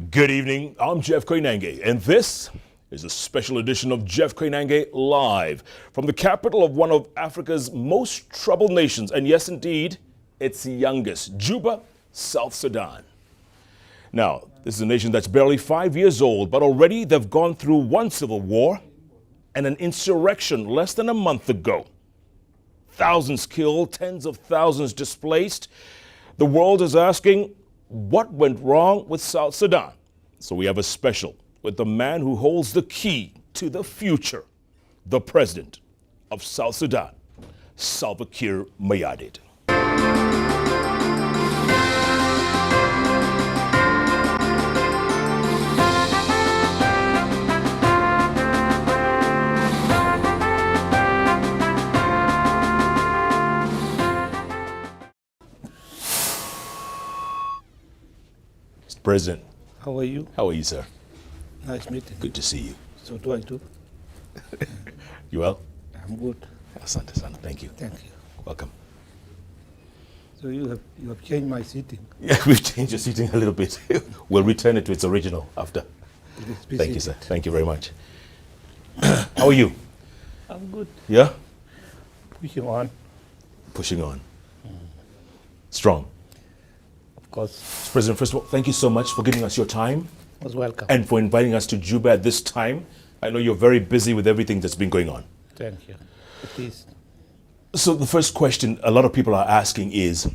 Good evening, I'm Jeff Koinange, and this is a special edition of Jeff Koinange Live from the capital of one of Africa's most troubled nations, and yes, indeed, its youngest, Juba, South Sudan. Now, this is a nation that's barely 5 years old, but already they've gone through one civil war and an insurrection less than a month ago. Thousands killed, tens of thousands displaced. The world is asking, what went wrong with South Sudan? So we have a special with the man who holds the key to the future, the president of South Sudan, Salva Kiir Mayardit. President. How are you? How are you, sir? Nice meeting. Good to see you. So do I too. You well? I'm good. Asante sana. Thank you. Thank you. Welcome. So you have changed my seating. Yeah, we've changed your seating a little bit. We'll return it to its original after. Thank you, sir. Thank you very much. How are you? I'm good. Yeah? Pushing on. Pushing on. Strong. Of course. President, first of all, thank you so much for giving us your time. Most welcome. And for inviting us to Juba at this time. I know you're very busy with everything that's been going on. Thank you. It is. So the first question a lot of people are asking is,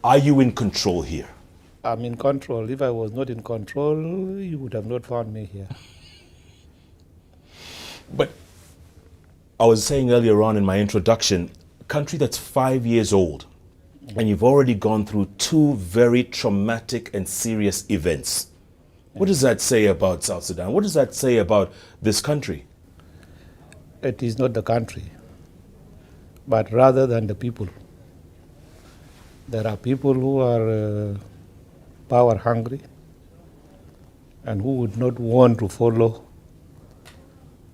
are you in control here? I'm in control. If I was not in control, you would have not found me here. But I was saying earlier on in my introduction, a country that's 5 years old, and you've already gone through two very traumatic and serious events. What does that say about South Sudan? What does that say about this country? It is not the country, but rather than the people. There are people who are power hungry and who would not want to follow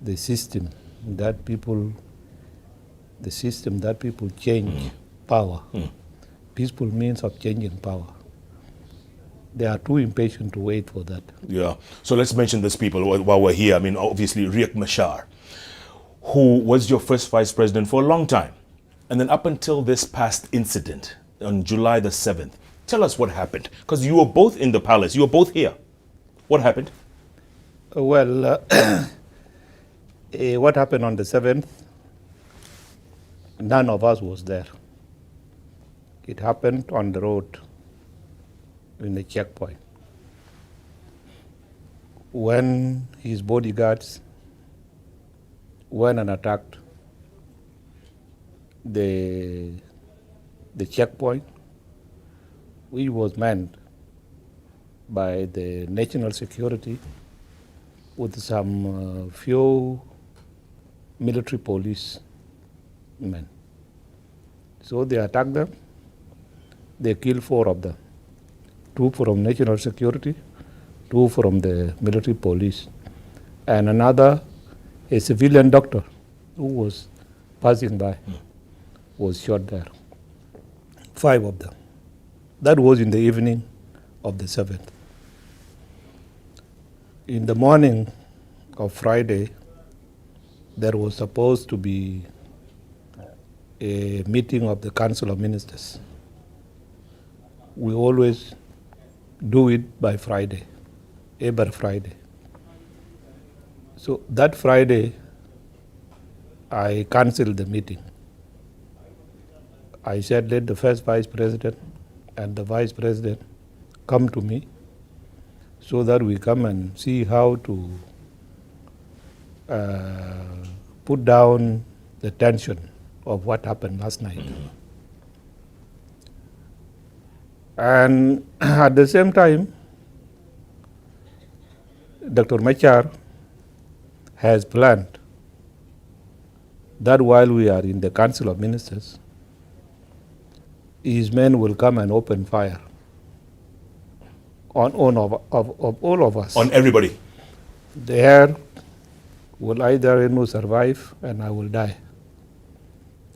the system that people change power. Peaceful means of changing power. They are too impatient to wait for that. Yeah. So let's mention these people while we're here. I mean, obviously, Riek Machar, who was your first vice president for a long time. And then up until this past incident on July the 7th, tell us what happened. Because you were both in the palace. You were both here. What happened? Well, what happened on the 7th, none of us was there. It happened on the road in the checkpoint. When his bodyguards went and attacked the checkpoint, which was manned by the national security with some few military police men. So they attacked them. They killed 4 of them, 2 from national security, 2 from the military police, and another, a civilian doctor who was passing by, was shot there. 5 of them. That was in the evening of the 7th. In the morning of Friday, there was supposed to be a meeting of the Council of Ministers. We always do it by Friday, every Friday. So that Friday, I canceled the meeting. I said, let the first vice president and the vice president come to me so that we come and see how to put down the tension of what happened last night. And at the same time, Dr. Machar has planned that while we are in the Council of Ministers, his men will come and open fire on all of us. On everybody? The heir will either survive and I will die.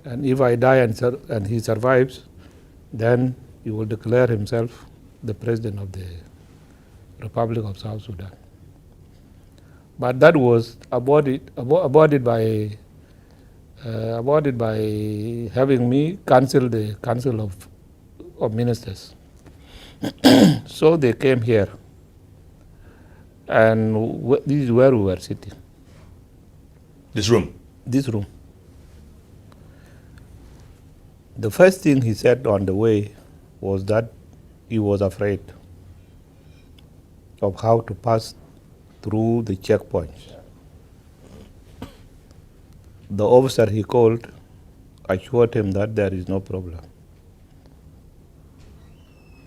And if I die and he survives, then he will declare himself the president Republic of South Sudan. But that was aborted by having me cancel the Council of Ministers. So they came here, and this is where we were sitting. This room? This room. The first thing he said on the way was that he was afraid of how to pass through the checkpoints. The officer he called assured him that there is no problem.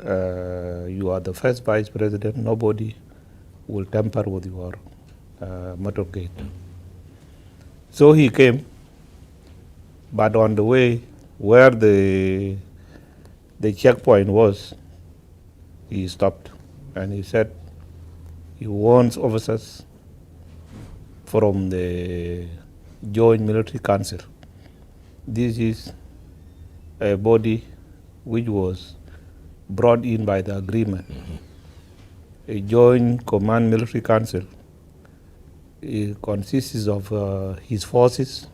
You are the first vice president, nobody will tamper with your motorcade. So he came, but on the way where the checkpoint was, he stopped and he said he wants officers from the Joint Military Council. This is a body which was brought in by the agreement. A Joint Command Military Council. It consists of his forces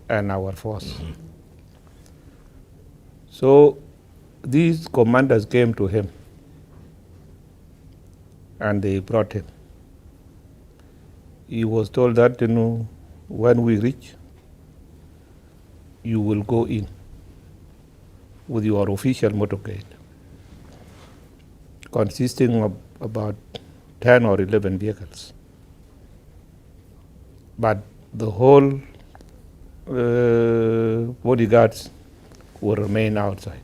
and our force. So these commanders came to him and they brought him. He was told that, when we reach, you will go in with your official motorcade, consisting of about 10 or 11 vehicles. But the whole bodyguards will remain outside.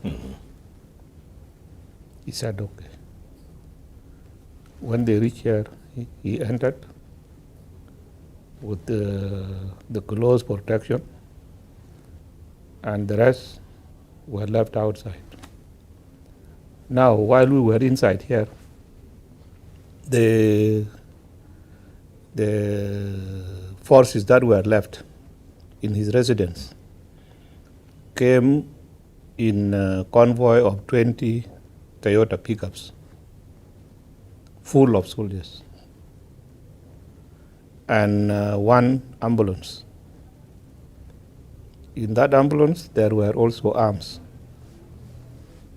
He said, okay. When they reached here, he entered with the close protection, and the rest were left outside. Now, while we were inside here, the forces that were left in his residence came in a convoy of 20 Toyota pickups full of soldiers and one ambulance. In that ambulance, there were also arms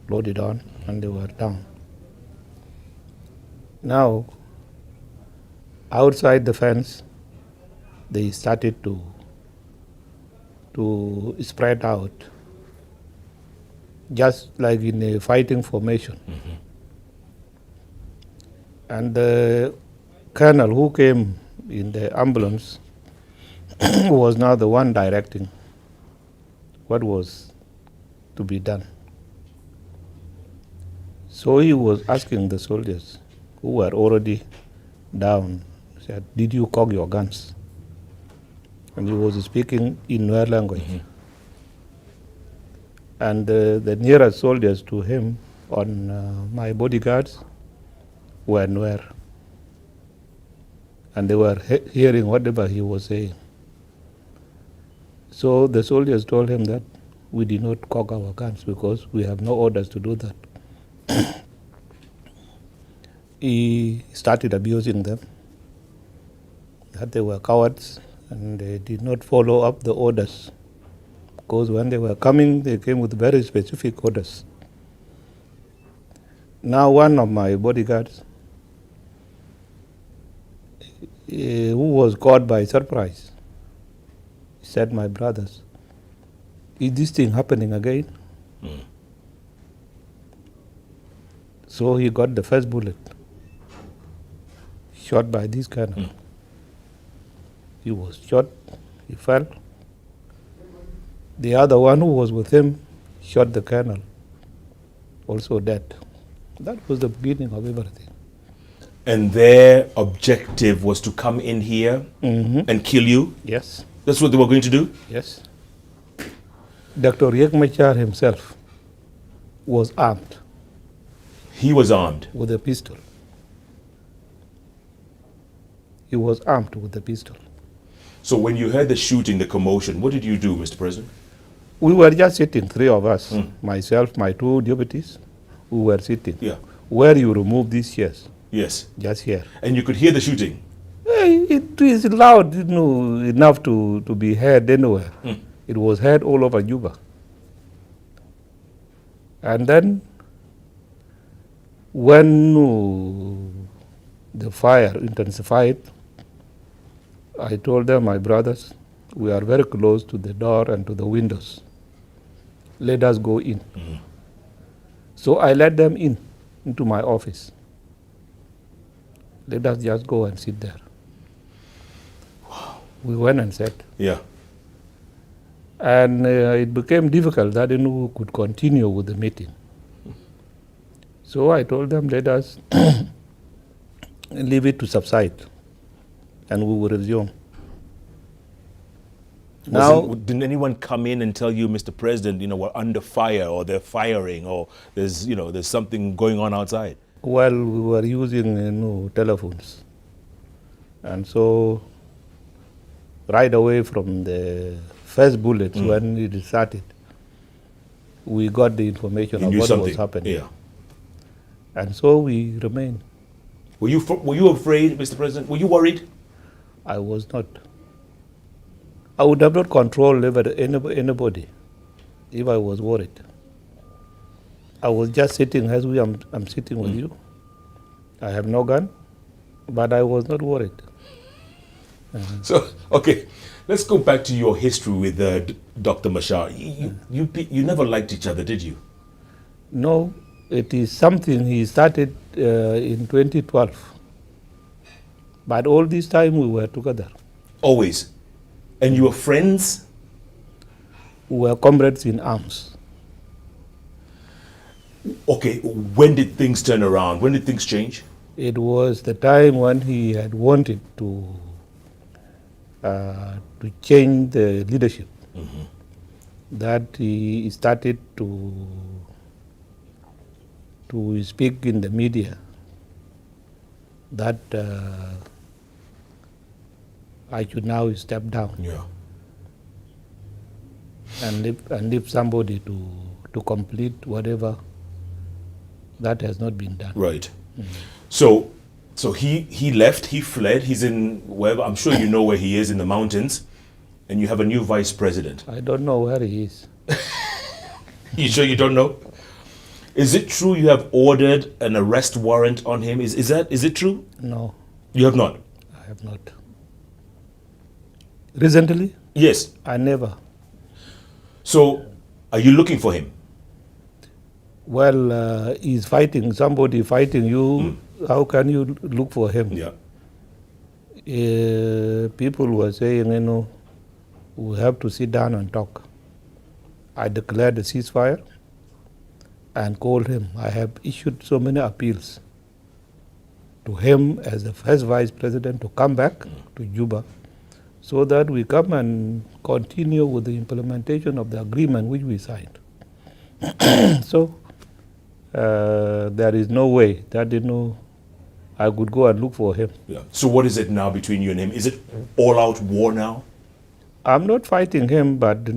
loaded on, and they were down. Now, outside the fence, they started to spread out, just like in a fighting formation. And the colonel who came in the ambulance was now the one directing what was to be done. So he was asking the soldiers who were already down, said, did you cock your guns? And he was speaking in Nuer language. And the nearest soldiers to him on my bodyguards were Nuer. And they were hearing whatever he was saying. So the soldiers told him that we did not cock our guns because we have no orders to do that. He started abusing them, that they were cowards and they did not follow up the orders, because when they were coming, they came with very specific orders. Now one of my bodyguards, who was caught by surprise, said, my brothers, is this thing happening again? So he got the first bullet, shot by this colonel. He was shot, he fell. The other one who was with him shot the colonel, also dead. That was the beginning of everything. And their objective was to come in here and kill you? Yes. That's what they were going to do? Yes. Dr. Riek Machar himself was armed. He was armed? With a pistol. He was armed with a pistol. So when you heard the shooting, the commotion, what did you do, Mr. President? We were just sitting, three of us, myself, my two deputies, we were sitting. Yeah. Where you remove these chairs, Yes. just here. And you could hear the shooting. It is loud, enough to be heard anywhere. It was heard all over Juba. And then, when the fire intensified, I told them, my brothers, we are very close to the door and to the windows. Let us go in. So I let them into my office. Let us just go and sit there. Wow. We went and sat. Yeah. And it became difficult that we could continue with the meeting. So I told them, let us leave it to subside, and we will resume. Didn't anyone come in and tell you, Mr. President, we're under fire, or they're firing, or there's something going on outside? Well, we were using telephones. And so right away from the first bullets, when it started, we got the information of what was happening. Yeah. And so we remained. Were you afraid, Mr. President? Were you worried? I was not. I would have not controlled anybody if I was worried. I was just sitting as I'm sitting with you. I have no gun, but I was not worried. So, okay, let's go back to your history with Dr. Machar. You never liked each other, did you? No, it is something he started in 2012. But all this time we were together. Always? And you were friends? We were comrades in arms. Okay, when did things turn around? When did things change? It was the time when he had wanted to change the leadership, that he started to speak in the media that I should now step down, Yeah. and leave somebody to complete whatever that has not been done. Right. So he left, he fled, he's in wherever, I'm sure you know where he is, in the mountains, and you have a new vice president. I don't know where he is. You sure you don't know? Is it true you have ordered an arrest warrant on him? Is it true? No. You have not? I have not. Recently? Yes. I never. So, are you looking for him? Well, he's fighting, somebody fighting you. How can you look for him? Yeah. People were saying, we have to sit down and talk. I declared a ceasefire and called him. I have issued so many appeals to him as the first vice president to come back to Juba, so that we come and continue with the implementation of the agreement which we signed. So there is no way that I could go and look for him. Yeah. So what is it now between you and him? Is it all-out war now? I'm not fighting him, but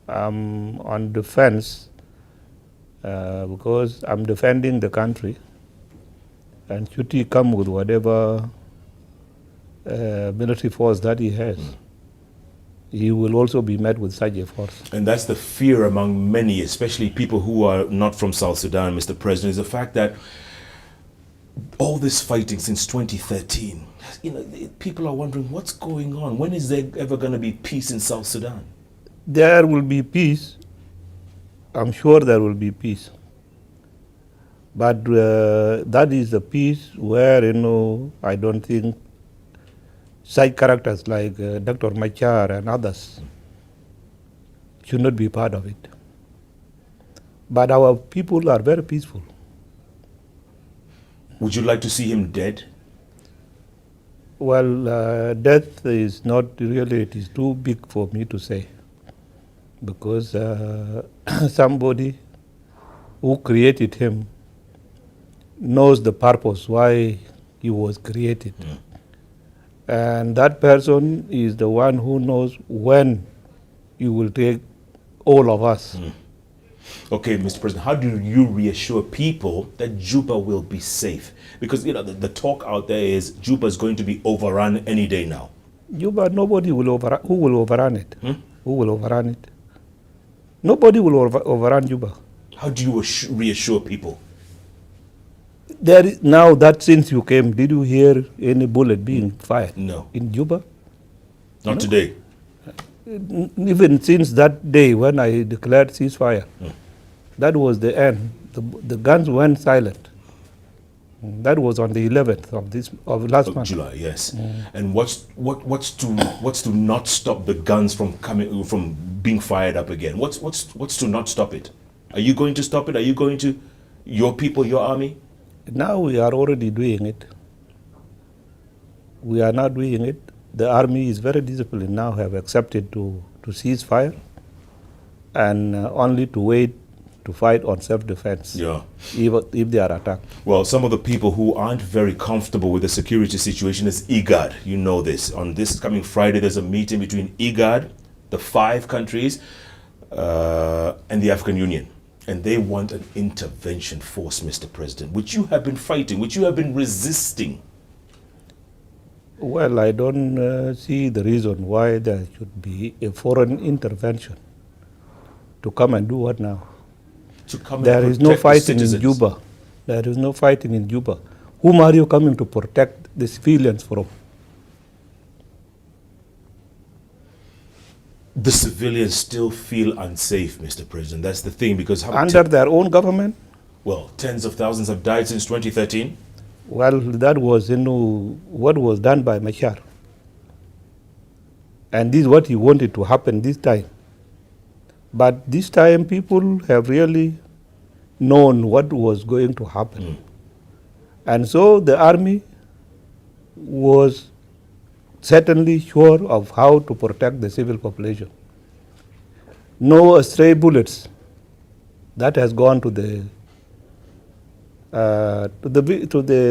I'm on the fence because I'm defending the country, and should he come with whatever military force that he has, he will also be met with such a force. And that's the fear among many, especially people who are not from South Sudan, Mr. President, is the fact that all this fighting since 2013, people are wondering what's going on. When is there ever going to be peace in South Sudan? There will be peace. I'm sure there will be peace. But that is the peace where, I don't think such characters like Dr. Machar and others should not be part of it. But our people are very peaceful. Would you like to see him dead? Well, death is not really, it is too big for me to say. Because somebody who created him knows the purpose why he was created. And that person is the one who knows when he will take all of us Okay, Mr. President, how do you reassure people that Juba will be safe? Because the talk out there is Juba is going to be overrun any day now. Juba, nobody will who will overrun it? Who will overrun it? Nobody will overrun Juba. How do you reassure people? There is, now that since you came, did you hear any bullet being fired? No. In Juba? Not today. Even since that day when I declared ceasefire, that was the end. The guns went silent. That was on the 11th of last month. July, yes. And what's to not stop the guns from being fired up again? What's to not stop it? Are you going to stop it? Are you going to, your people, your army? Now we are already doing it. We are not doing it. The army is very disciplined now, have accepted to cease fire and only to wait to fight on self-defense, if they are attacked. Well, some of the people who aren't very comfortable with the security situation is IGAD. You know this. On this coming Friday, there's a meeting between IGAD, the 5 countries, and the African Union. And they want an intervention force, Mr. President, which you have been fighting, which you have been resisting. Well, I don't see the reason why there should be a foreign intervention to come and do what now? To come there and is no fighting the in Juba. There is no fighting in Juba. Whom are you coming to protect the civilians from? The civilians still feel unsafe, Mr. President. That's the thing, because under their own government? Well, tens of thousands have died since 2013. Well, that was what was done by Machar. And this is what he wanted to happen this time. But this time people have really known what was going to happen. And so the army was certainly sure of how to protect the civil population. No stray bullets that has gone to the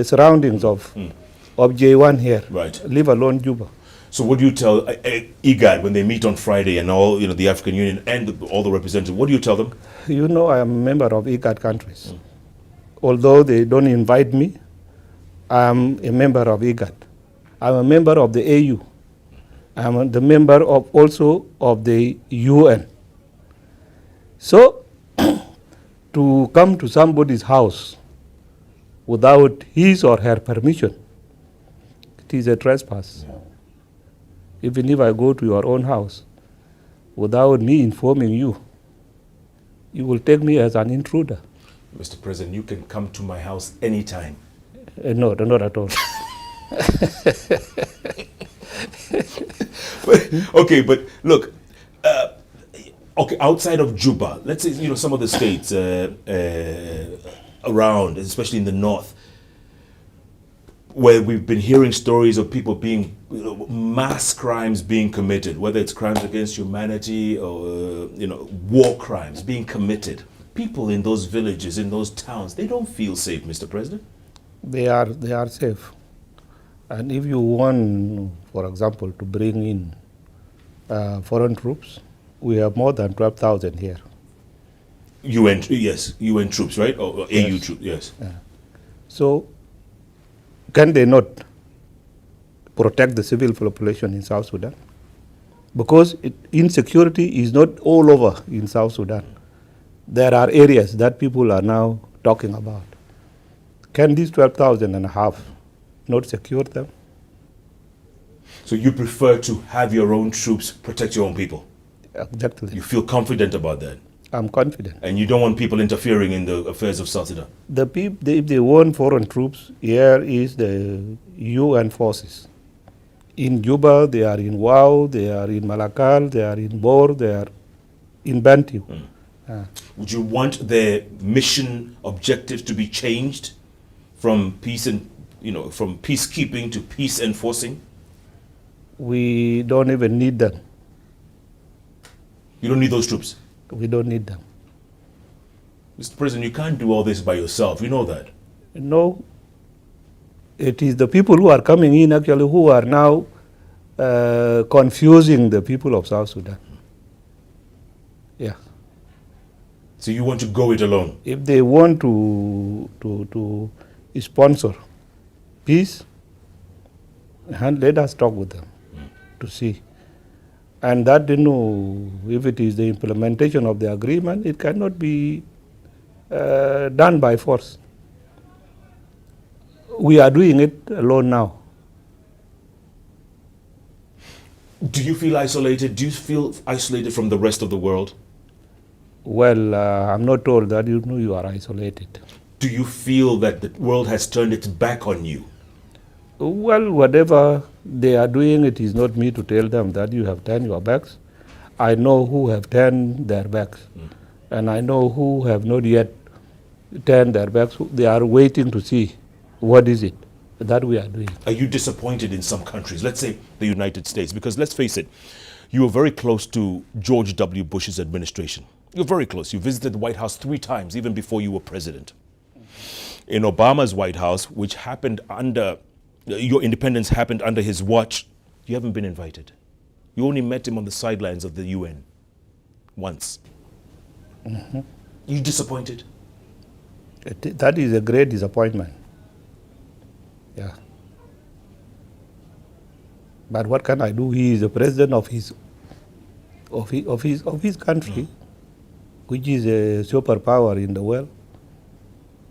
surroundings of J1 here, right? Leave alone Juba. So what do you tell IGAD when they meet on Friday and all the African Union and all the representatives? What do you tell them? You know, I am a member of IGAD countries. Although they don't invite me, I am a member of IGAD. I'm a member of the AU. I'm the member also of the UN. So, to come to somebody's house without his or her permission, it is a trespass. Yeah. Even if I go to your own house without me informing you, you will take me as an intruder. Mr. President, you can come to my house anytime. No, not at all. Okay, but look, okay, outside of Juba, let's say some of the states around, especially in the north, where we've been hearing stories of people being mass crimes being committed, whether it's crimes against humanity or war crimes being committed. People in those villages, in those towns, they don't feel safe, Mr. President. They are safe. And if you want, for example, to bring in foreign troops, we have more than 12,000 here. UN troops, right? Or AU troops, yes. Yeah. So, can they not protect the civil population in South Sudan? Because insecurity is not all over in South Sudan. There are areas that people are now talking about. Can these 12,000 and a half not secure them? So you prefer to have your own troops protect your own people? Exactly. You feel confident about that? I'm confident. And you don't want people interfering in the affairs of South Sudan? If they want foreign troops, here is the UN forces. In Juba, they are in Wau, they are in Malakal, they are in Bor, they are in Bantu. Would you want their mission objectives to be changed from peace and from peacekeeping to peace enforcing? We don't even need them. You don't need those troops? We don't need them. Mr. President, you can't do all this by yourself. You know that. No. It is the people who are coming in actually who are now confusing the people of South Sudan. Yeah. So you want to go it alone? If they want to sponsor peace, and let us talk with them to see. And that, if it is the implementation of the agreement, it cannot be done by force. We are doing it alone now. Do you feel isolated? Do you feel isolated from the rest of the world? Well, I'm not told that you are isolated. Do you feel that the world has turned its back on you? Well, whatever they are doing, it is not me to tell them that you have turned your backs. I know who have turned their backs, and I know who have not yet turned their backs. They are waiting to see what is it that we are doing. Are you disappointed in some countries? Let's say the United States, because let's face it, you were very close to George W. Bush's administration. You're very close. You visited the White House 3 times, even before you were president. In Obama's White House, which happened under, your independence happened under his watch, you haven't been invited. You only met him on the sidelines of the UN once. You disappointed? That is a great disappointment. Yeah. But what can I do? He is the president of his country, which is a superpower in the world.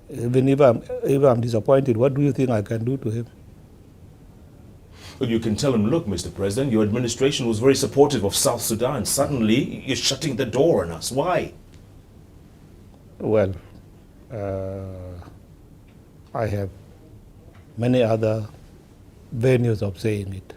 Even if I'm disappointed, what do you think I can do to him? Well, you can tell him, look, Mr. President, your administration was very supportive of South Sudan. Suddenly, you're shutting the door on us. Why? Well, I have many other venues of saying it.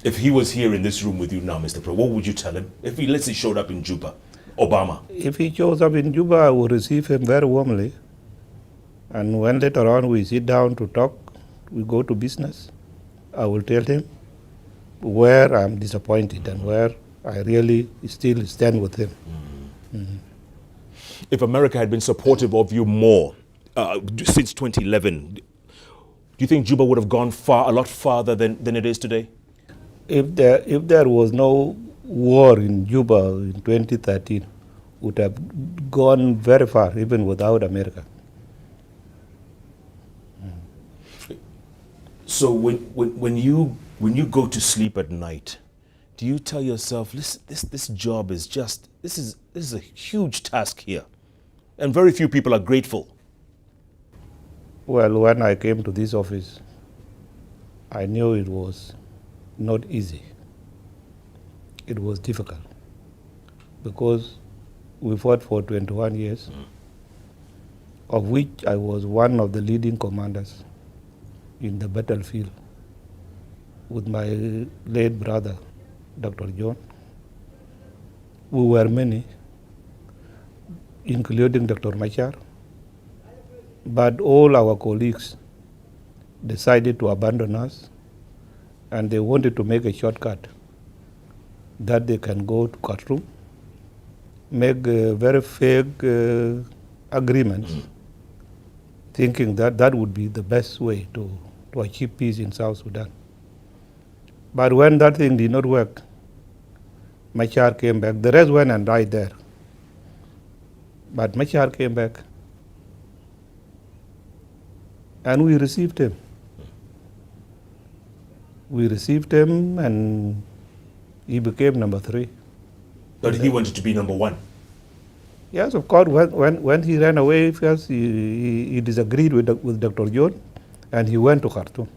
If he was here in this room with you now, Mr. President, what would you tell him? If he, let's say, showed up in Juba, Obama. If he shows up in Juba, I will receive him very warmly. And when later on we sit down to talk, we go to business, I will tell him where I'm disappointed and where I really still stand with him. If America had been supportive of you more since 2011, do you think Juba would have gone a lot farther than it is today? If there was no war in Juba in 2013, would have gone very far, even without America. So when you go to sleep at night, do you tell yourself, this job is just, this is a huge task here, and very few people are grateful? Well, when I came to this office, I knew it was not easy. It was difficult because we fought for 21 years, of which I was one of the leading commanders in the battlefield with my late brother, Dr. John. We were many, including Dr. Machar, but all our colleagues decided to abandon us, and they wanted to make a shortcut that they can go to Khartoum, make very vague agreements, thinking that that would be the best way to achieve peace in South Sudan. But when that thing did not work, Machar came back. The rest went and died there. But Machar came back, and we received him. We received him, and he became number 3. But he wanted to be number 1. Yes, of course. When he ran away, first he disagreed with Dr. John, and he went to Khartoum,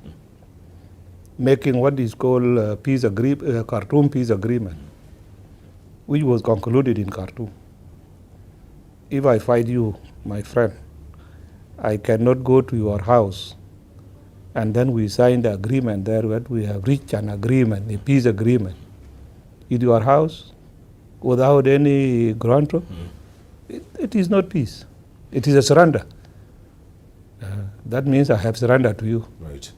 making what is called Khartoum Peace Agreement, which was concluded in Khartoum. If I fight you, my friend, I cannot go to your house, and then we signed the agreement there that we have reached an agreement, a peace agreement, in your house without any grantor. It is not peace. It is a surrender. That means I have surrendered to you. Right.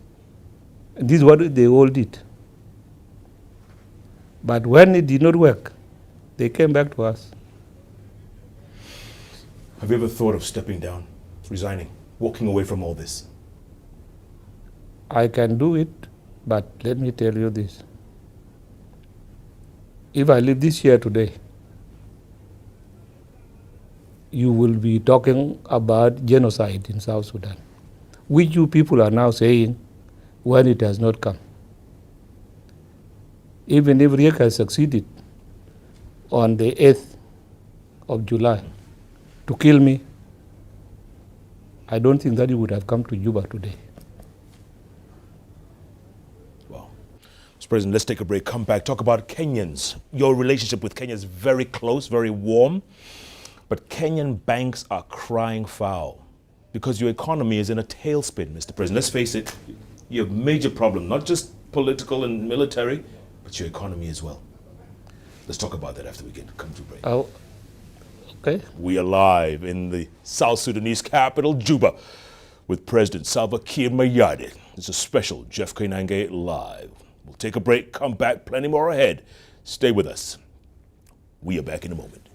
And this is what they all did. But when it did not work, they came back to us. Have you ever thought of stepping down, resigning, walking away from all this? I can do it, but let me tell you this. If I leave this year today, you will be talking about genocide in South Sudan, which you people are now saying when it has not come. Even if Riek has succeeded on the 8th of July to kill me, I don't think that he would have come to Juba today. Well, Mr. President, let's take a break, come back, talk about Kenyans. Your relationship with Kenya is very close, very warm, but Kenyan banks are crying foul because your economy is in a tailspin, Mr. President. Let's face it, you have a major problem, not just political and military, but your economy as well. Let's talk about that after we come to break. Oh, okay. We are live in the South Sudanese capital, Juba, with President Salva Kiir Mayardit. It's a special Jeff Koinange Live. We'll take a break, come back, plenty more ahead. Stay with us. We are back in a moment.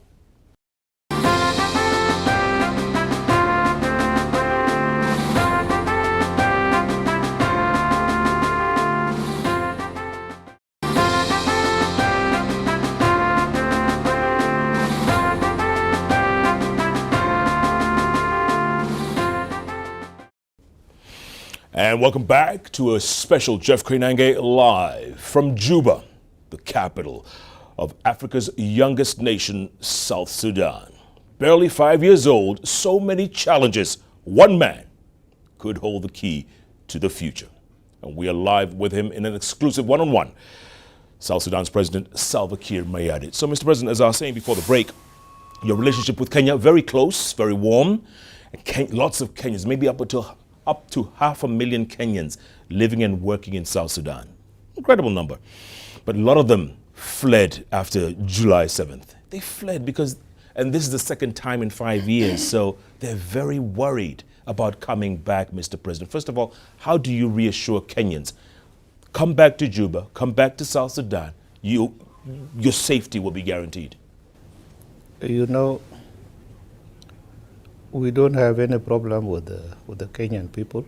And welcome back to a special Jeff Koinange Live from Juba, the capital of Africa's youngest nation, South Sudan. Barely 5 years old, so many challenges. One man could hold the key to the future. And we are live with him in an exclusive one-on-one. South Sudan's President Salva Kiir Mayardit. So, Mr. President, as I was saying before the break, your relationship with Kenya, very close, very warm. And lots of Kenyans, maybe up to 500,000 Kenyans living and working in South Sudan. Incredible number. But a lot of them fled after July 7th. They fled because, and this is the second time in 5 years, so they're very worried about coming back, Mr. President. First of all, how do you reassure Kenyans? Come back to Juba, come back to South Sudan, your safety will be guaranteed. You know, we don't have any problem with the Kenyan people.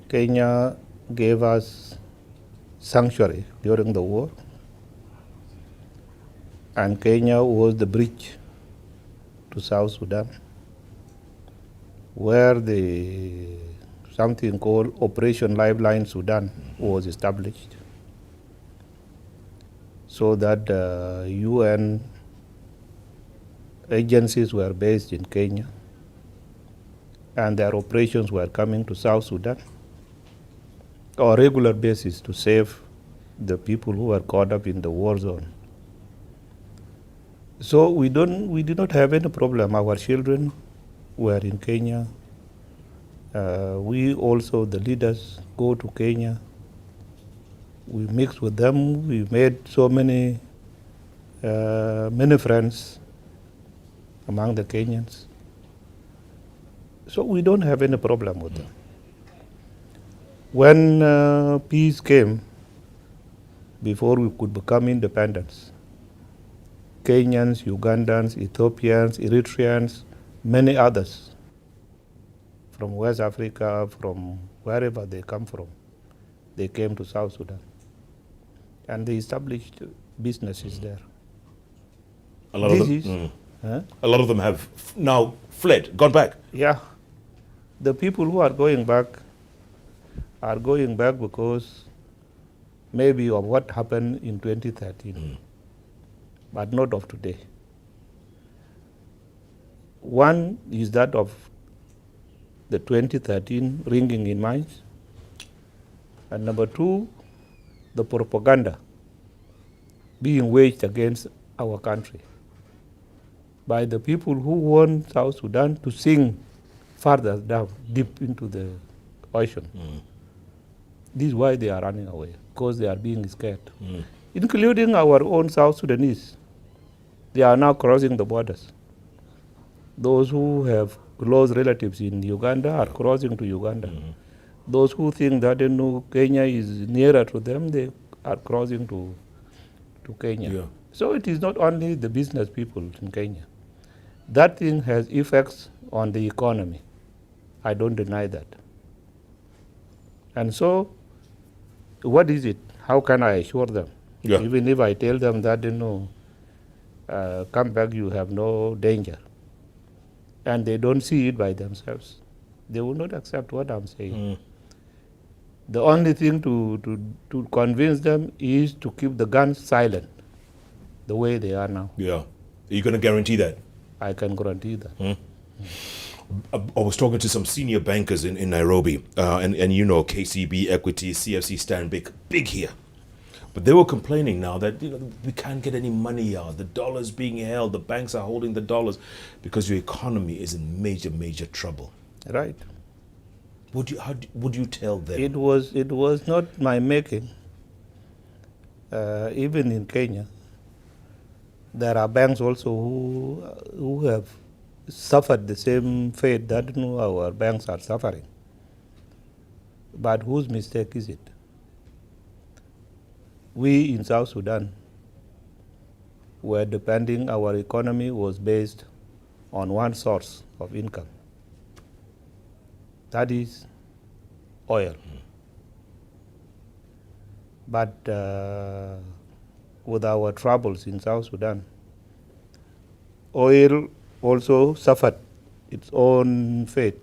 Kenya gave us sanctuary during the war, and Kenya was the bridge to South Sudan, where something called Operation Lifeline Sudan was established, so that UN agencies were based in Kenya, and their operations were coming to South Sudan on a regular basis to save the people who were caught up in the war zone. So we did not have any problem. Our children were in Kenya. We also, the leaders, go to Kenya. We mix with them. We made so many friends among the Kenyans. So we don't have any problem with them. When peace came, before we could become independent, Kenyans, Ugandans, Ethiopians, Eritreans, many others from West Africa, from wherever they come from, they came to South Sudan. And they established businesses there. A lot of them have now fled, gone back. Yeah. The people who are going back because maybe of what happened in 2013, but not of today. One is that of the 2013 ringing in minds, and number two, the propaganda being waged against our country by the people who want South Sudan to sink further down, deep into the ocean. This is why they are running away, because they are being scared, including our own South Sudanese. They are now crossing the borders. Those who have close relatives in Uganda are crossing to Uganda. Those who think that Kenya is nearer to them, they are crossing to Kenya. Yeah. So it is not only the business people in Kenya. That thing has effects on the economy. I don't deny that. And so, what is it? How can I assure them? Yeah. Even if I tell them that, come back, you have no danger. And they don't see it by themselves. They will not accept what I'm saying. The only thing to convince them is to keep the guns silent, the way they are now. Yeah. Are you going to guarantee that? I can guarantee that. I was talking to some senior bankers in Nairobi, and you know, KCB, Equity, CFC stand big here. But they were complaining now that we can't get any money out. The dollar's being held. The banks are holding the dollars because your economy is in major trouble. Right. How would you tell them? It was not my making. Even in Kenya, there are banks also who have suffered the same fate that our banks are suffering. But whose mistake is it? We in South Sudan were depending, our economy was based on one source of income. That is oil. But with our troubles in South Sudan, oil also suffered its own fate,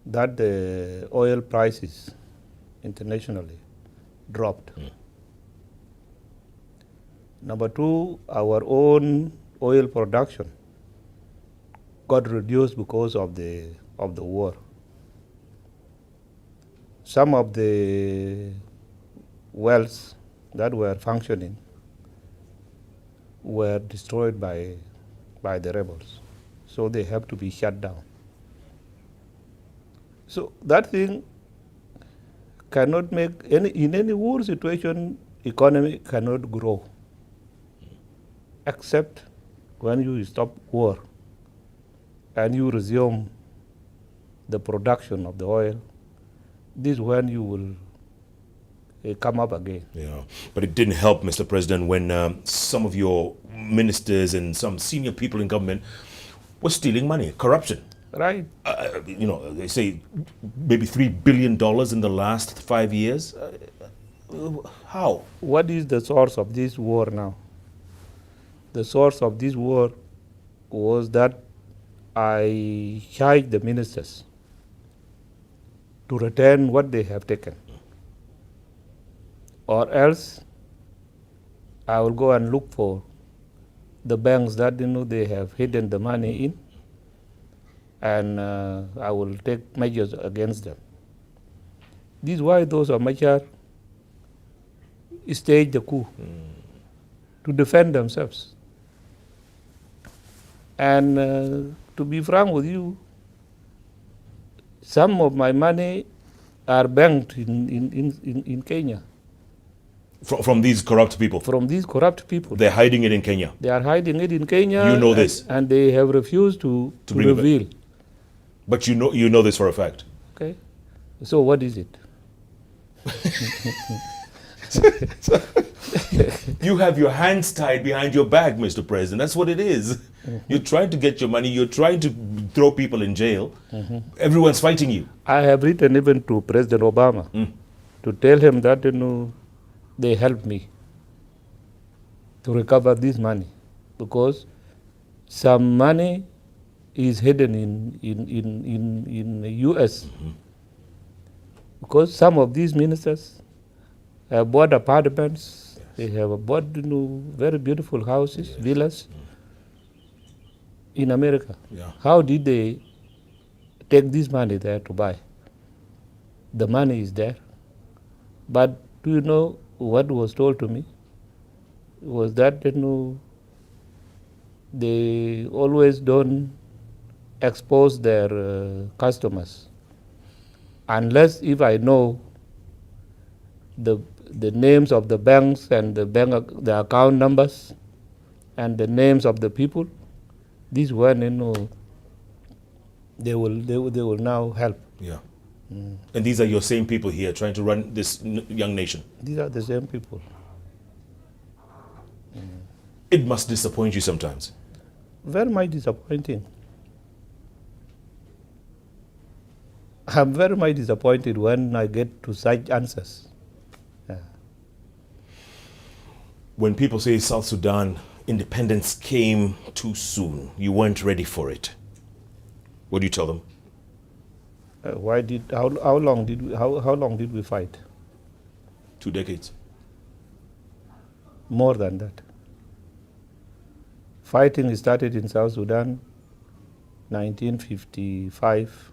that the oil prices internationally dropped. Number two, our own oil production got reduced because of the war. Some of the wells that were functioning were destroyed by the rebels, so they have to be shut down. So that thing cannot make in any war situation, economy cannot grow except when you stop war and you resume the production of the oil. This is when you will come up again. Yeah, but it didn't help, Mr. President, when some of your ministers and some senior people in government were stealing money, corruption. Right. They say maybe $3 billion in the last 5 years. How? What is the source of this war now? The source of this war was that I charged the ministers to return what they have taken, or else I will go and look for the banks that they have hidden the money in, and I will take measures against them. This is why those of Machar staged the coup to defend themselves. And to be frank with you, some of my money are banked in Kenya. From these corrupt people? From these corrupt people. They're hiding it in Kenya? They are hiding it in Kenya. You know this? And they have refused to reveal. But you know this for a fact? Okay. So what is it? You have your hands tied behind your back, Mr. President. That's what it is. You're trying to get your money. You're trying to throw people in jail. Everyone's fighting you. I have written even to President Obama to tell him that they helped me to recover this money, because some money is hidden in the U.S. Because some of these ministers have bought apartments, they have bought very beautiful houses, villas in America. Yeah. How did they take this money there to buy? The money is there. But do you know what was told to me? Was that they always don't expose their customers unless if I know the names of the banks and the account numbers and the names of the people. This one they will now help. Yeah. And these are your same people here trying to run this young nation? These are the same people. It must disappoint you sometimes. Very much disappointing. I'm very much disappointed when I get to such answers. When people say South Sudan independence came too soon, you weren't ready for it, what do you tell them? How long did we fight? 2 decades. More than that. Fighting started in South Sudan 1955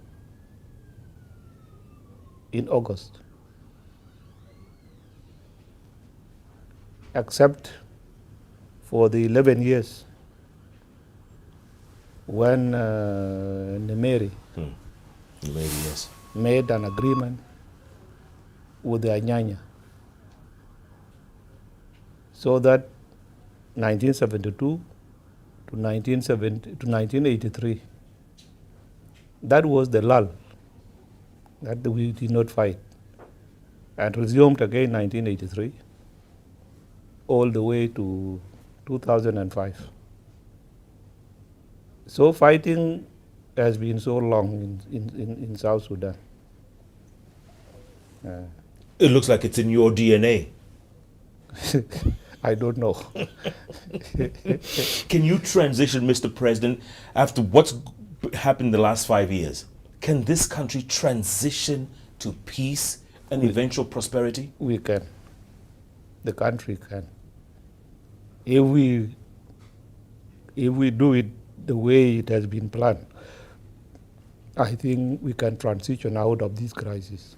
in August. Except for the 11 years when Nemeri Yes. made an agreement with the Anyanya, so that 1972 to 1983, that was the lull that we did not fight, and resumed again 1983 all the way to 2005. So fighting has been so long in South Sudan. It looks like it's in your DNA. I don't know. Can you transition, Mr. President, after what's happened the last 5 years? Can this country transition to peace and eventual prosperity? We can. The country can. If we do it the way it has been planned, I think we can transition out of this crisis.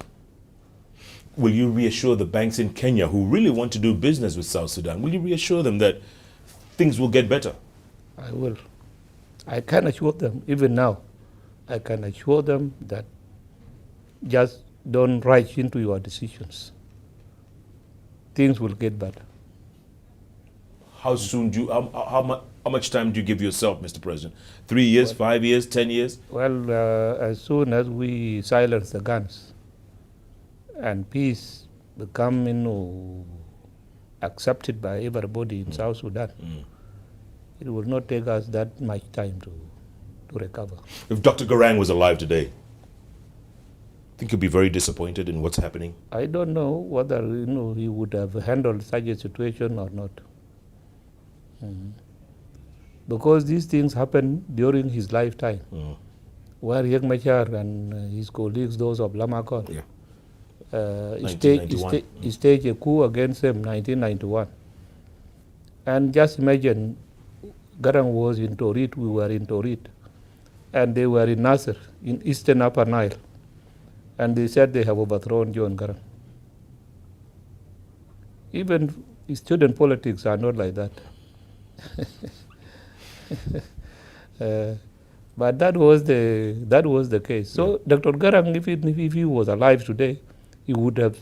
Will you reassure the banks in Kenya who really want to do business with South Sudan? Will you reassure them that things will get better? I will. I can assure them, even now, I can assure them that just don't rush into your decisions. Things will get better. How soon do you, how much time do you give yourself, Mr. President? 3 years, 5 years, 10 years? Well, as soon as we silence the guns and peace become accepted by everybody in South Sudan, it will not take us that much time to recover. If Dr. Garang was alive today, I think he'd be very disappointed in what's happening. I don't know whether he would have handled such a situation or not. Because these things happened during his lifetime, where Riek Machar and his colleagues, those of Lamakon, staged a coup against him in 1991. And just imagine, Garang was in Torit, we were in Torit, and they were in Nasser, in eastern Upper Nile, and they said they have overthrown John Garang. Even student politics are not like that. But that was the case. So Dr. Garang, if he was alive today, he would have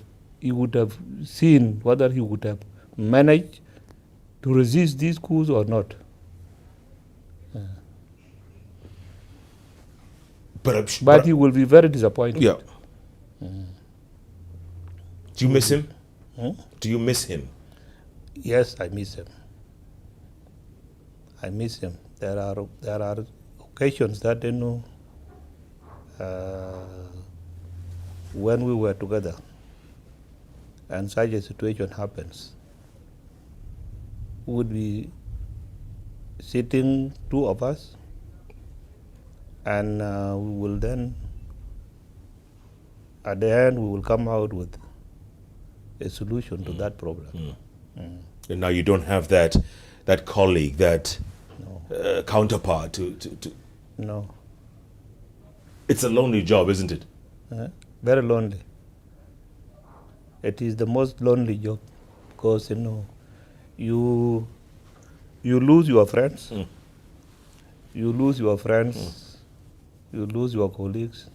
seen whether he would have managed to resist these coups or not. But he will be very disappointed. Yeah. Do you miss him? Do you miss him? Yes, I miss him. I miss him. There are occasions that when we were together and such a situation happens, we would be sitting, two of us, and we will then, at the end, we will come out with a solution to that problem. And now you don't have that colleague, that counterpart to. No. It's a lonely job, isn't it? Very lonely. It is the most lonely job because you lose your friends, you lose your friends, you lose your colleagues.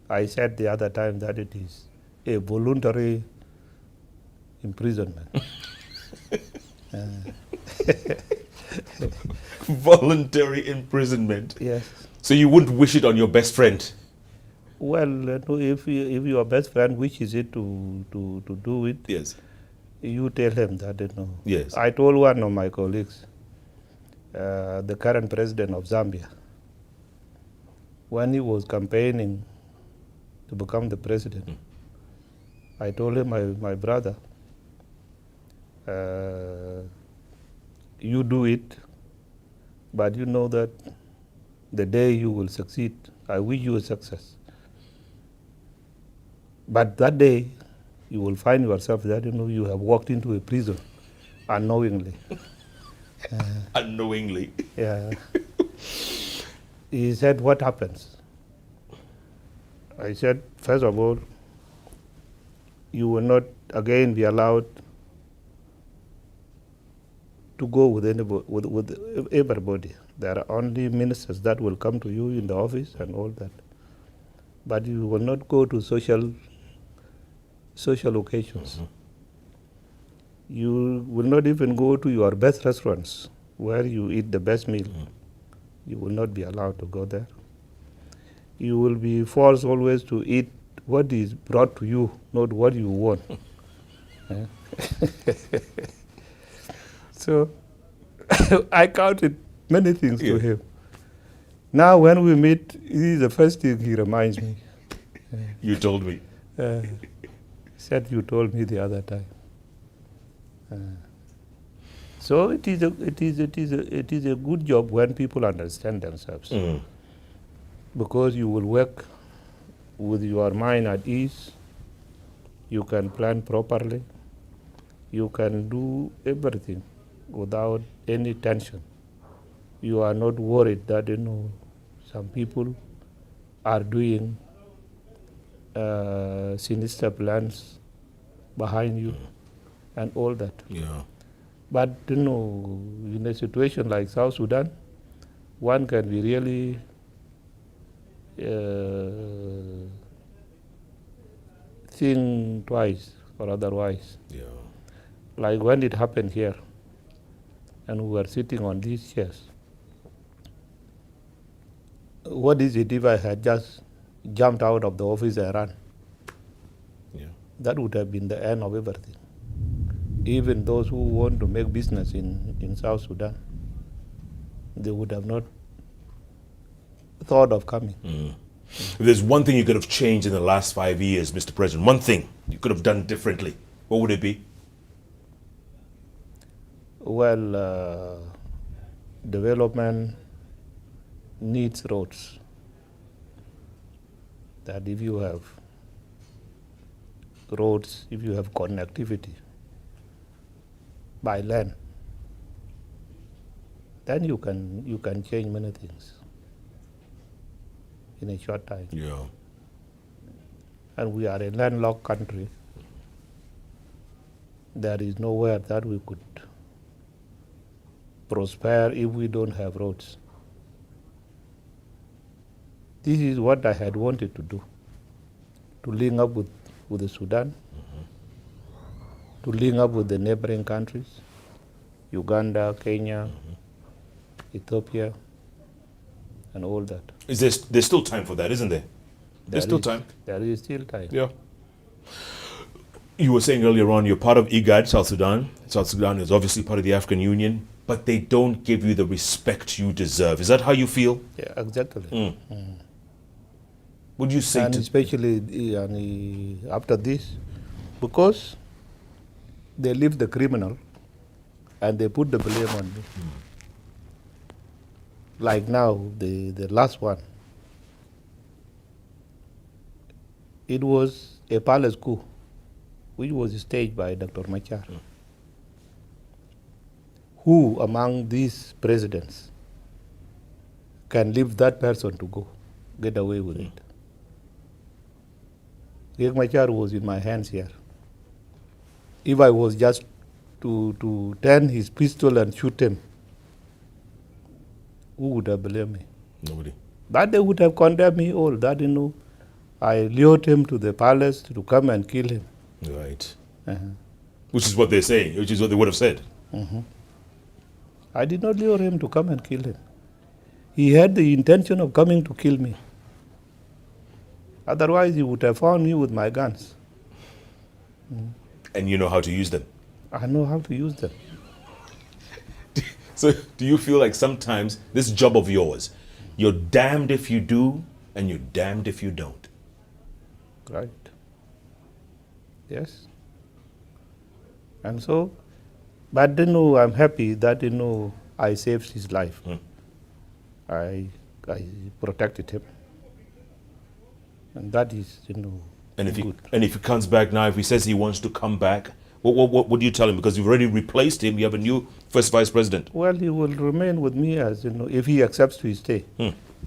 I said the other time that it is a voluntary imprisonment. Voluntary imprisonment. Yes. So you wouldn't wish it on your best friend? Well, if your best friend wishes it to do it, Yes. You tell him that. Yes. I told one of my colleagues, the current president of Zambia, when he was campaigning to become the president, I told him, my brother, You do it, but you know that the day you will succeed, I wish you a success. But that day, you will find yourself that you have walked into a prison unknowingly. Unknowingly. Yeah. He said, what happens? I said, first of all, you will not again be allowed to go with everybody. There are only ministers that will come to you in the office and all that. But you will not go to social occasions. Mm-hmm. You will not even go to your best restaurants where you eat the best meal. Mm-hmm. You will not be allowed to go there. You will be forced always to eat what is brought to you, not what you want. So I counted many things to him. Now when we meet, this is the first thing he reminds me. You told me. Said you told me the other time. So it is a good job when people understand themselves, because you will work with your mind at ease. You can plan properly. You can do everything without any tension. You are not worried that some people are doing sinister plans behind you and all that. Yeah. But in a situation like South Sudan, one can be really think twice or otherwise. Yeah. Like when it happened here, and we were sitting on these chairs. What is it if I had just jumped out of the office and ran? Yeah. That would have been the end of everything. Even those who want to make business in South Sudan, they would have not thought of coming. If there's one thing you could have changed in the last 5 years, Mr. President, one thing you could have done differently, what would it be? Well, development needs roads. That if you have roads, if you have connectivity by land, then you can change many things in a short time. Yeah. And we are a landlocked country. There is nowhere that we could prosper if we don't have roads. This is what I had wanted to do, to link up with the Sudan, to link up with the neighboring countries, Uganda, Kenya, Ethiopia, and all that. There's still time for that, isn't there? There's still time. There is still time. Yeah. You were saying earlier on, you're part of IGAD, South Sudan. South Sudan is obviously part of the African Union, but they don't give you the respect you deserve. Is that how you feel? Yeah, exactly. Would you say and especially after this, because they leave the criminal and they put the blame on me. Like now, the last one, it was a palace coup, which was staged by Dr. Machar. Who among these presidents can leave that person to get away with it? Riek Machar was in my hands here. If I was just to turn his pistol and shoot him, who would have blamed me? Nobody. That they would have condemned me all. That I lured him to the palace to come and kill him. Right. Which is what they're saying, which is what they would have said. I did not lure him to come and kill him. He had the intention of coming to kill me. Otherwise, he would have found me with my guns. And you know how to use them. I know how to use them. So do you feel like sometimes this job of yours, you're damned if you do and you're damned if you don't? Right. Yes. And so But I'm happy that I saved his life. I protected him, and that is And if good. he comes back now, if he says he wants to come back, what do you tell him? Because you've already replaced him. You have a new first vice president. Well, he will remain with me as if he accepts to stay.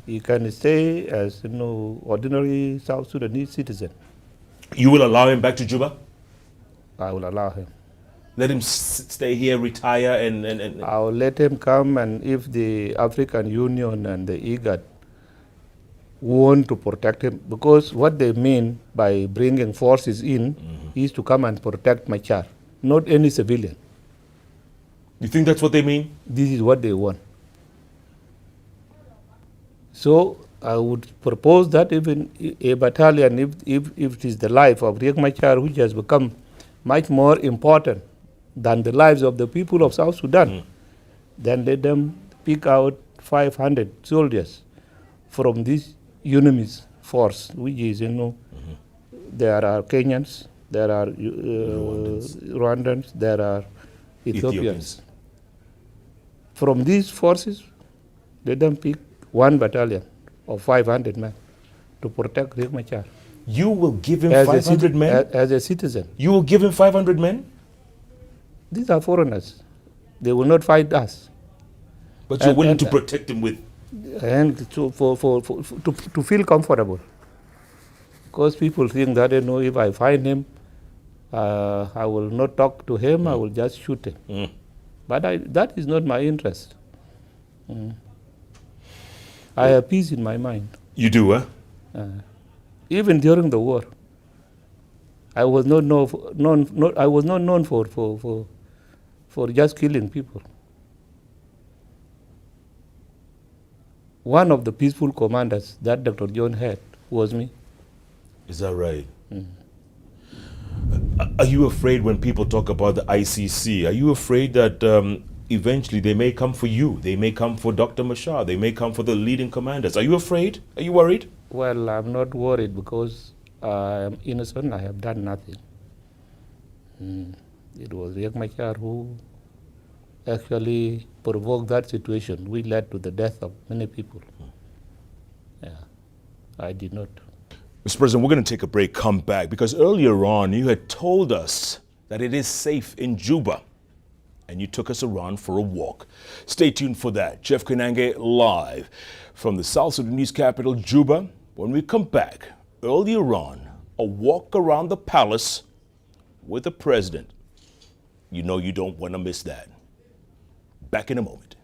He can stay as ordinary South Sudanese citizen. You will allow him back to Juba? I will allow him. Let him stay here, retire, and I will let him come, and if the African Union and the IGAD want to protect him, because what they mean by bringing forces in is to come and protect Machar, not any civilian. You think that's what they mean? This is what they want. So I would propose that even a battalion, if it is the life of Riek Machar, which has become much more important than the lives of the people of South Sudan, then let them pick out 500 soldiers from this UNIMIS force, which is, there are Kenyans, there are Rwandans, there are Ethiopians. From these forces, let them pick one battalion of 500 men to protect Riek Machar. You will give him 500 men? As a citizen. You will give him 500 men? These are foreigners. They will not fight us. But you're willing to protect him with? And to feel comfortable. Because people think that, if I find him, I will not talk to him, I will just shoot him. But that is not my interest. I have peace in my mind. You do, huh? Even during the war, I was not known for just killing people. One of the peaceful commanders that Dr. John had was me. Is that right? Are you afraid when people talk about the ICC? Are you afraid that eventually they may come for you? They may come for Dr. Machar. They may come for the leading commanders. Are you afraid? Are you worried? Well, I'm not worried because I am innocent. I have done nothing. It was Riek Machar who actually provoked that situation, which led to the death of many people. Yeah, I did not. Mr. President, we're going to take a break, come back, because earlier on you had told us that it is safe in Juba, and you took us around for a walk. Stay tuned for that. Jeff Koinange live from the South Sudanese capital, Juba. When we come back, earlier on, a walk around the palace with the president. You know you don't want to miss that. Back in a moment.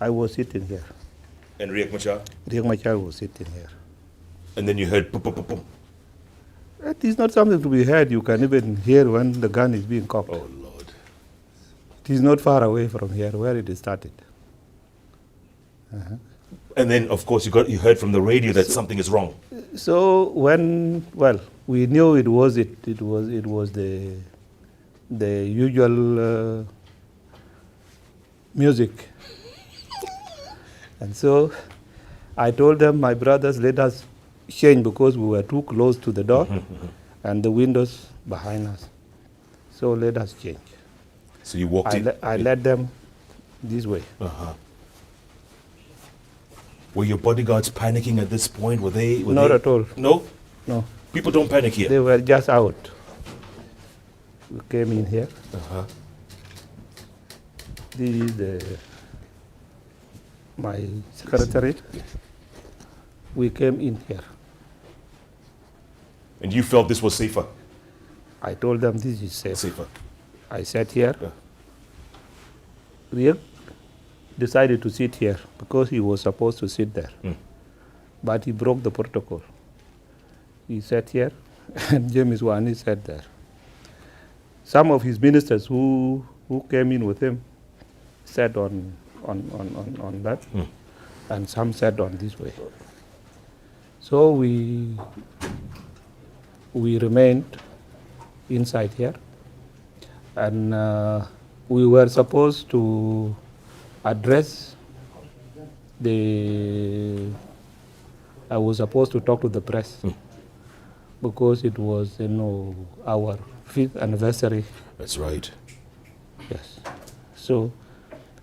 I was sitting here. And Riek Machar? Riek Machar was sitting here. And then you heard pum, pum, pum, pum. It is not something to be heard. You can even hear when the gun is being cocked. Oh, Lord. It is not far away from here where it started. And then, of course, you heard from the radio that something is wrong. So we knew it was the usual music. And so I told them, my brothers, let us change because we were too close to the door and the windows behind us. So let us change. So you walked in? I led them this way. Were your bodyguards panicking at this point? Were they? Not at all. No? No. People don't panic here? They were just out. We came in here. This is my secretary. We came in here. And you felt this was safer? I told them this is safe. Safer. I sat here. Riek decided to sit here because he was supposed to sit there. But he broke the protocol. He sat here and James Wani sat there. Some of his ministers who came in with him sat on on that, and some sat on this way. So we remained inside here, and we were supposed to address I was supposed to talk to the press because it was, our 5th anniversary. That's right. Yes. So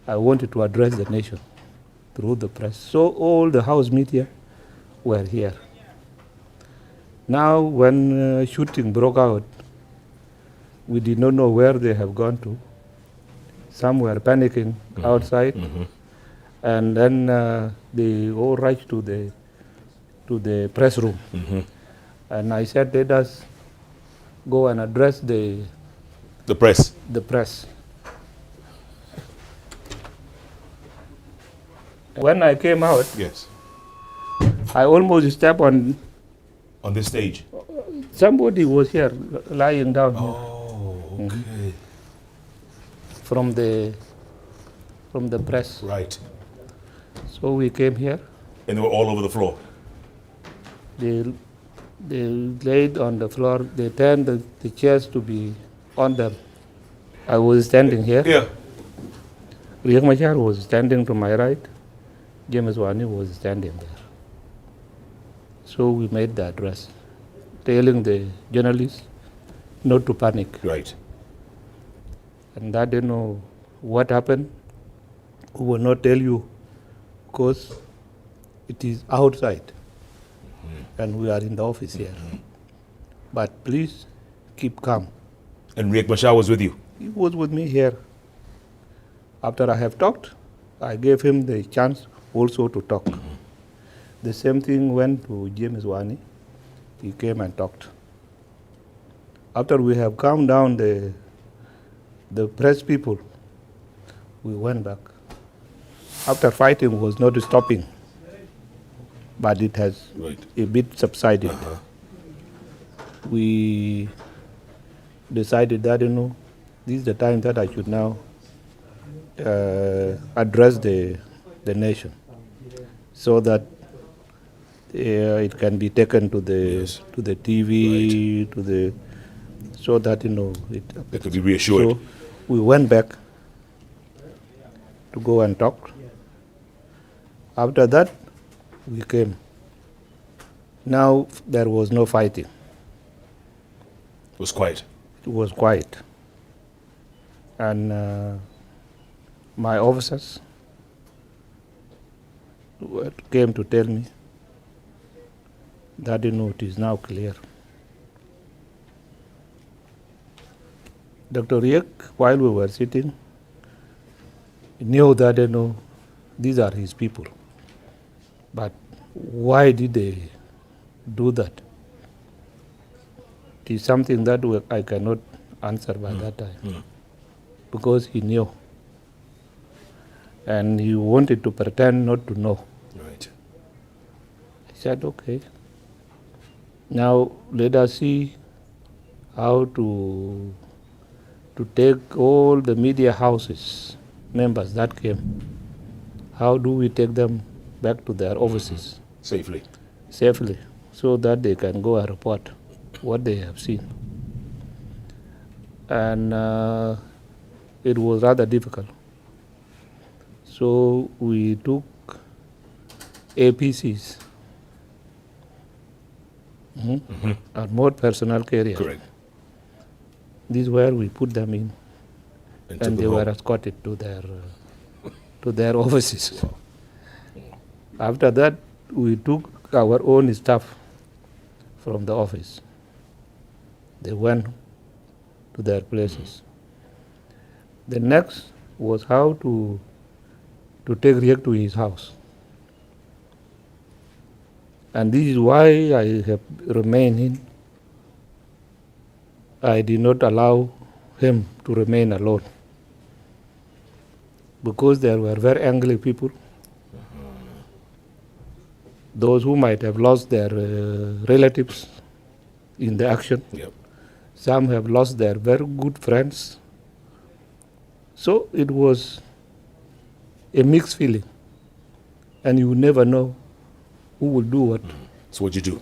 I wanted to address the nation through the press. So all the house media were here. Now when shooting broke out, we did not know where they have gone to. Some were panicking outside, and then they all rushed to the press room. And I said, let us go and address the press. The press. When I came out, Yes. I almost stepped on this stage. Somebody was here lying down here. Oh, okay. From the press. Right. So we came here. And they were all over the floor. They laid on the floor. They turned the chairs to be on them. I was standing here. Yeah. Riek Machar was standing to my right. James Wani was standing there. So we made the address, telling the journalists not to panic. Right. And that they know what happened. We will not tell you because it is outside and we are in the office here. But please keep calm. And Riek Machar was with you? He was with me here. After I have talked, I gave him the chance also to talk. The same thing went to James Wani. He came and talked. After we have calmed down the press people, we went back. After fighting was not stopping, but it has a bit subsided. We decided that, this is the time that I should now address the nation so that it can be taken to the TV, so that they could be reassured. So we went back to go and talk. After that, we came. Now there was no fighting. It was quiet. It was quiet, and my officers came to tell me that it is now clear. Dr. Riek, while we were sitting, knew that these are his people. But why did they do that? It is something that I cannot answer by that time. Because he knew. And he wanted to pretend not to know. Right. I said, okay. Now let us see how to take all the media houses members that came. How do we take them back to their offices? Safely, so that they can go and report what they have seen. And it was rather difficult. So we took APCs, armored personnel carriers. Correct. This is where we put them in, and they were escorted to their offices. After that, we took our own staff from the office. They went to their places. The next was how to take Riek to his house. And this is why I have remained in. I did not allow him to remain alone. Because there were very angry people. Those who might have lost their relatives in the action. Yep. Some have lost their very good friends. So it was a mixed feeling. And you never know who will do what. So what'd you do?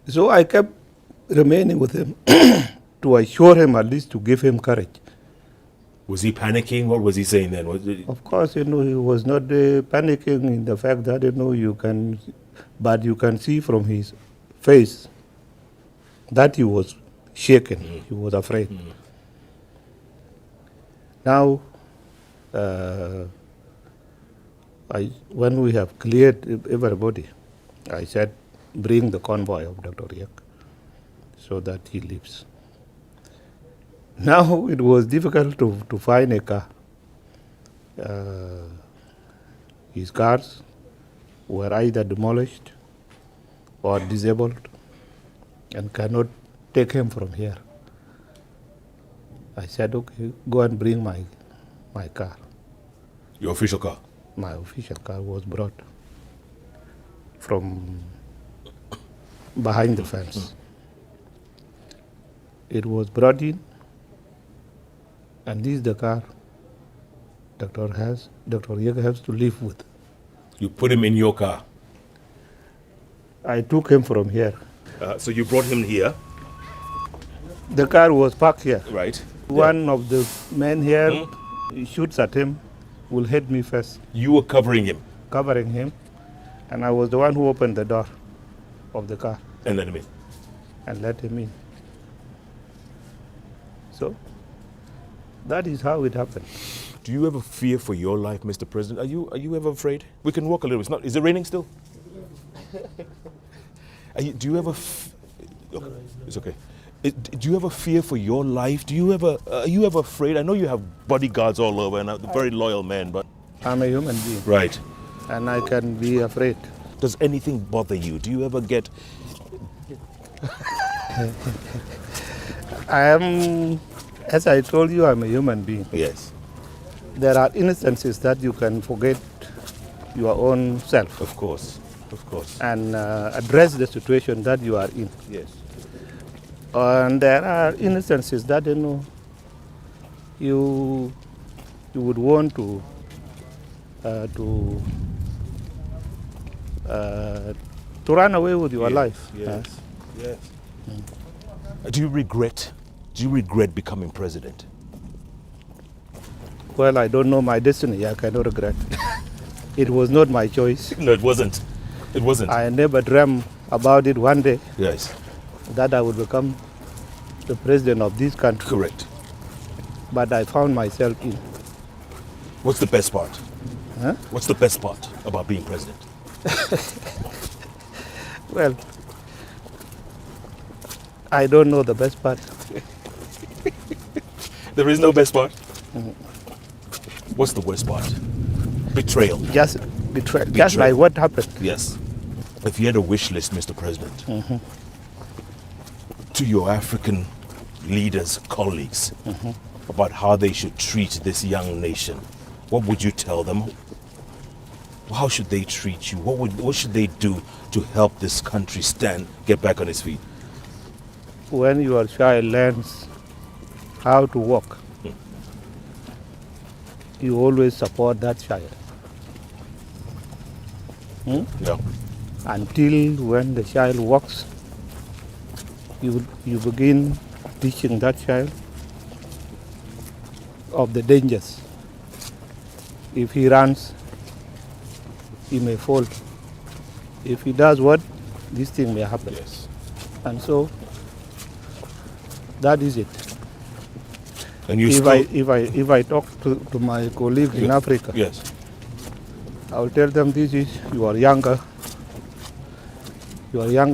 So I kept remaining with him to assure him, at least to give him courage. Was he panicking? What was he saying then? Of course, he was not panicking in the fact that, but you can see from his face that he was shaken. He was afraid. Now, when we have cleared everybody, I said, bring the convoy of Dr. Riek so that he leaves. Now it was difficult to find a car. His cars were either demolished or disabled and cannot take him from here. I said, okay, go and bring my car. Your official car? My official car was brought from behind the fence. It was brought in, and this is the car Dr. Riek has to live with. You put him in your car? I took him from here. So you brought him here? The car was parked here. Right. One of the men here shoots at him, will hit me first. You were covering him? Covering him, and I was the one who opened the door of the car. And let him in? And let him in. So, that is how it happened. Do you ever fear for your life, Mr. President? Are you ever afraid? We can walk a little. Is it raining still? Do you ever? It's okay. Do you ever fear for your life? Are you ever afraid? I know you have bodyguards all over and very loyal men, but I'm a human being. Right. And I can be afraid. Does anything bother you? Do you ever get? As I told you, I'm a human being. Yes. There are instances that you can forget your own self. Of course. Of course. And address the situation that you are in. Yes. And there are instances that you would want to run away with your life. Yes. Yes. Do you regret becoming president? Well, I don't know my destiny. I cannot regret. It was not my choice. No, it wasn't. It wasn't. I never dreamt about it one day. Yes. That I would become the president of this country. Correct. But I found myself in. What's the best part? Huh? What's the best part about being president? Well, I don't know the best part. There is no best part? What's the worst part? Betrayal. Just betrayal. Just like what happened. Yes. If you had a wish list, Mr. President, to your African leaders, colleagues, about how they should treat this young nation, what would you tell them? How should they treat you? What should they do to help this country get back on its feet? When your child learns how to walk, you always support that child. Yeah. Until when the child walks, you begin teaching that child of the dangers. If he runs, he may fall. If he does what, this thing may happen. Yes. And so, that is it. And you if I talk to my colleagues in Africa, yes, I will tell them this is your younger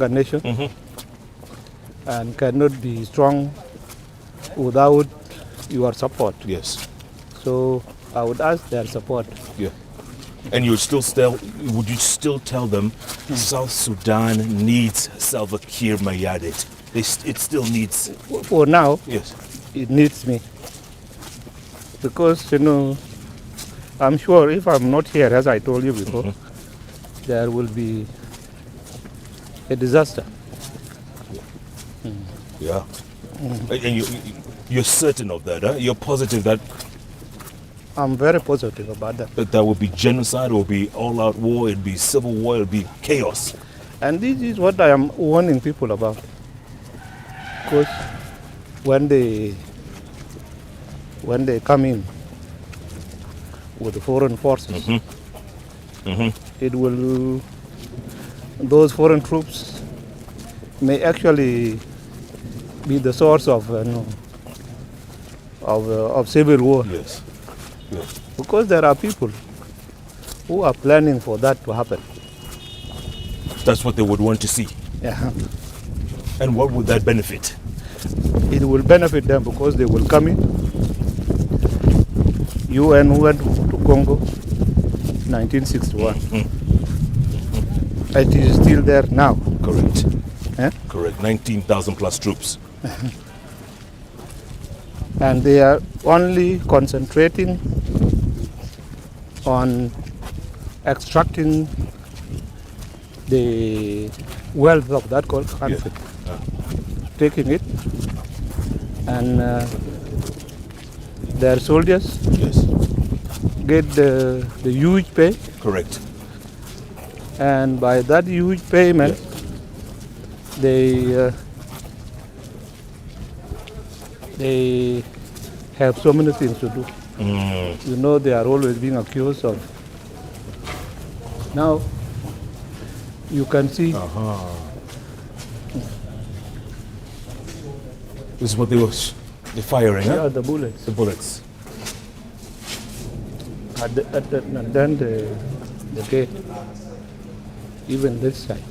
nation, and cannot be strong without your support. Yes. So I would ask their support. Yeah. And would you still tell them South Sudan needs Salva Kiir Mayardit? It still needs. For now, yes, it needs me. Because, I'm sure if I'm not here, as I told you before, there will be a disaster. Yeah. And you're certain of that, huh? You're positive that. I'm very positive about that. That would be genocide, it would be all-out war, it'd be civil war, it'd be chaos. And this is what I am warning people about. Because when they come in with the foreign forces, it will, those foreign troops may actually be the source of civil war. Yes. Yes. Because there are people who are planning for that to happen. That's what they would want to see. Yeah. And what would that benefit? It will benefit them because they will come in. UN went to Congo 1961. It is still there now. Correct. Eh? Correct. 19,000 plus troops. And they are only concentrating on extracting the wealth of that country, taking it, and their soldiers get the huge pay. Correct. And by that huge payment, they have so many things to do. You know, they are always being accused of. Now, you can see. This is what they're firing, Yeah, huh? the bullets. The bullets. And then the gate, even this side.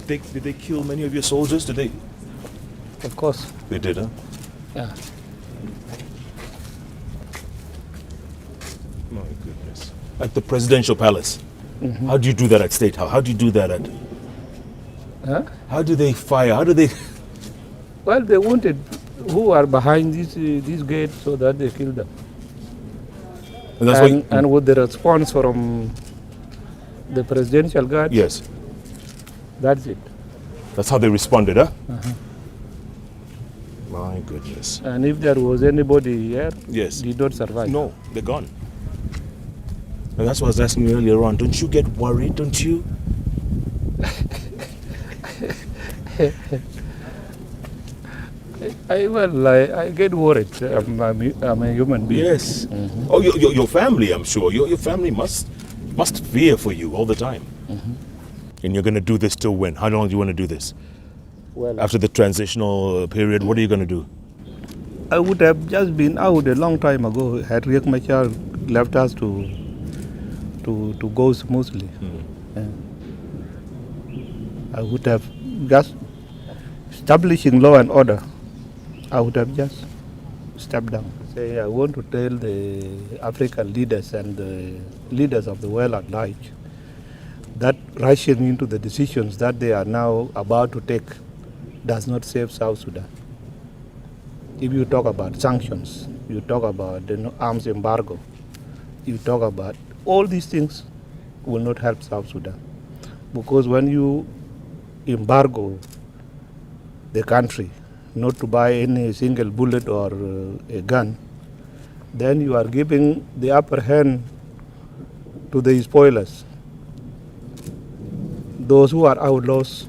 Did they kill many of your soldiers? Did they? Of course. They did, huh? Yeah. My goodness. At the presidential palace. How do you do that at State House? How do you do that at? Huh? How do they fire? How do they? Well, they wanted who are behind this gate so that they kill them. And that's why. And with the response from the presidential guard, Yes. that's it. That's how they responded, huh? My goodness. And if there was anybody here, Yes. did not survive. No, they're gone. And that's what I was asking you earlier on. Don't you get worried? Don't you? I get worried. I'm a human being. Yes. Oh, your family, I'm sure. Your family must fear for you all the time. And you're going to do this till when? How long do you want to do this? Well, After the transitional period, what are you going to do? I would have just been out a long time ago had Riek Machar left us to go smoothly. I would have just establishing law and order. I would have just stepped down. Say I want to tell the African leaders and the leaders of the world at large that rushing into the decisions that they are now about to take does not save South Sudan. If you talk about sanctions, you talk about the arms embargo, you talk about all these things will not help South Sudan. Because when you embargo the country not to buy any single bullet or a gun, then you are giving the upper hand to the spoilers. Those who are outlaws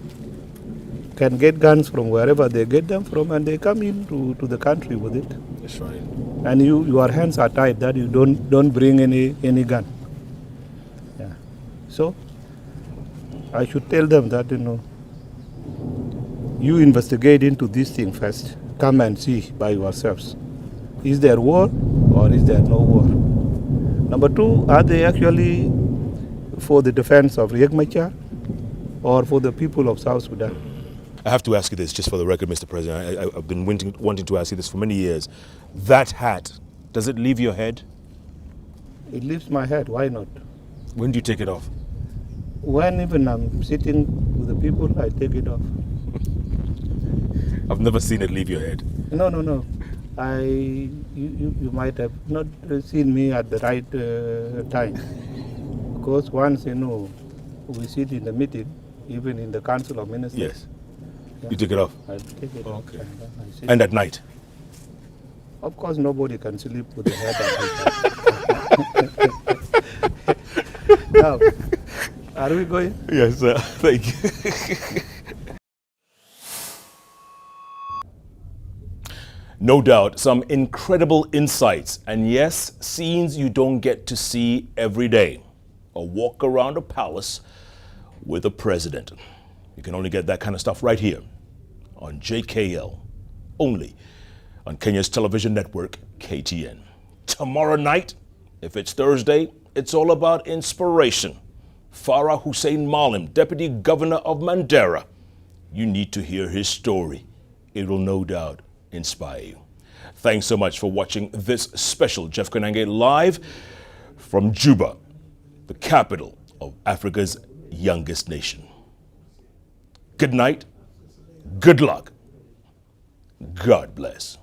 can get guns from wherever they get them from, and they come into the country with it. That's right. And your hands are tied that you don't bring any gun. Yeah. So I should tell them that you investigate into this thing first. Come and see by yourselves. Is there war or is there no war? Number two, are they actually for the defense of Riek Machar or for the people of South Sudan? I have to ask you this, just for the record, Mr. President. I've been wanting to ask you this for many years. That hat, does it leave your head? It leaves my head. Why not? When do you take it off? When even I'm sitting with the people, I take it off. I've never seen it leave your head. No. You might have not seen me at the right time. Because once, we sit in the meeting, even in the Council of Ministers. Yes. Yeah. You take it off? I take it off. Okay. And I sit. And at night? Of course, nobody can sleep with the head on. Now, are we going? Yes, sir. Thank you. No doubt, some incredible insights, and yes, scenes you don't get to see every day. A walk around a palace with a president. You can only get that kind of stuff right here on JKL, only on Kenya's television network, KTN. Tomorrow night, if it's Thursday, it's all about inspiration. Farah Hussein Malim, Deputy Governor of Mandera. You need to hear his story. It will no doubt inspire you. Thanks so much for watching this special Jeff Koinange live from Juba, the capital of Africa's youngest nation. Good night, good luck, God bless.